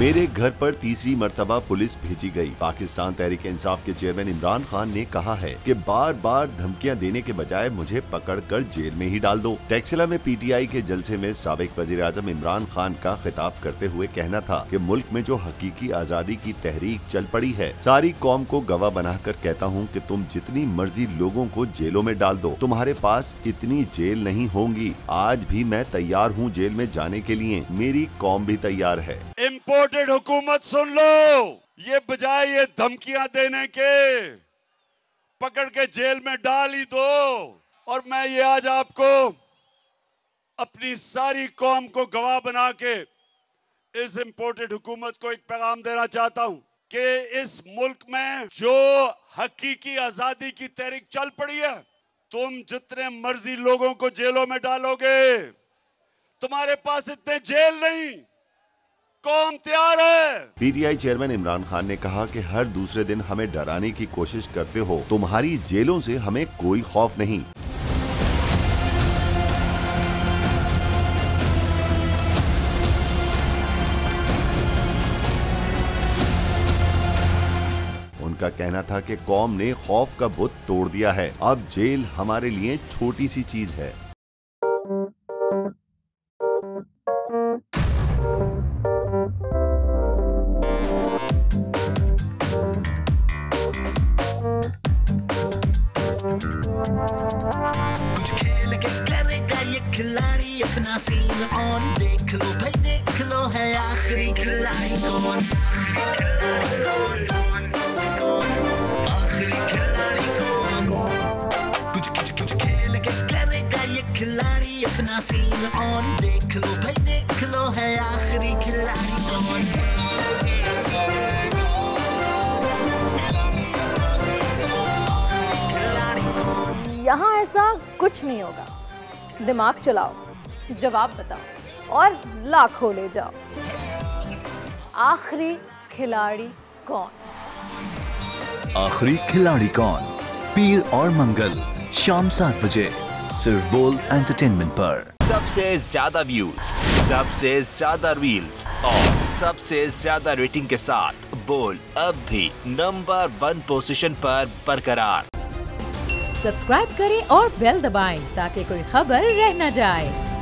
मेरे घर पर तीसरी मर्तबा पुलिस भेजी गई। पाकिस्तान तहरीक इंसाफ के चेयरमैन इमरान खान ने कहा है कि बार बार धमकियां देने के बजाय मुझे पकड़कर जेल में ही डाल दो। टेक्सला में पीटीआई के जलसे में साबिक वजीर आजम इमरान खान का खिताब करते हुए कहना था कि मुल्क में जो हकीकी आजादी की तहरीक चल पड़ी है, सारी कौम को गवाह बनाकर कहता हूँ कि तुम जितनी मर्जी लोगों को जेलों में डाल दो, तुम्हारे पास इतनी जेल नहीं होंगी। आज भी मैं तैयार हूँ जेल में जाने के लिए, मेरी कौम भी तैयार है। इम्पोर्टेड हुकूमत सुन लो, ये बजाय ये धमकियां देने के पकड़ के जेल में डाल ही दो। और मैं ये आज आपको अपनी सारी कौम को गवाह बना के इस इम्पोर्टेड हुकूमत को एक पैगाम देना चाहता हूं कि इस मुल्क में जो हकीकी आजादी की तहरीक चल पड़ी है, तुम जितने मर्जी लोगों को जेलों में डालोगे, तुम्हारे पास इतने जेल नहीं, कौम तैयार है। पीटीआई चेयरमैन इमरान खान ने कहा कि हर दूसरे दिन हमें डराने की कोशिश करते हो, तुम्हारी जेलों से हमें कोई खौफ नहीं। उनका कहना था कि कौम ने खौफ का बुत तोड़ दिया है, अब जेल हमारे लिए छोटी सी चीज है। कुछ खेल के करेगा ये खिलाड़ी अपना सीन ऑन, देख लो भाई देख लो है आखिरी खिलाड़ी कौन, आखिरी खिलाड़ी कौन। कुछ खेल के करेगा ये खिलाड़ी अपना सीन ऑन, देख लो भाई देख लो है आखिरी खिलाड़ी कौन। यहाँ ऐसा कुछ नहीं होगा, दिमाग चलाओ, जवाब बताओ और लाखों ले जाओ। आखिरी खिलाड़ी कौन? आखिरी खिलाड़ी कौन, पीर और मंगल शाम 7 बजे सिर्फ बोल एंटरटेनमेंट पर। सबसे ज्यादा व्यूज, सबसे ज्यादा रील्स और सबसे ज्यादा रेटिंग के साथ बोल अब भी नंबर 1 पोजीशन पर बरकरार। सब्सक्राइब करें और बेल दबाएं ताकि कोई खबर रह न जाए।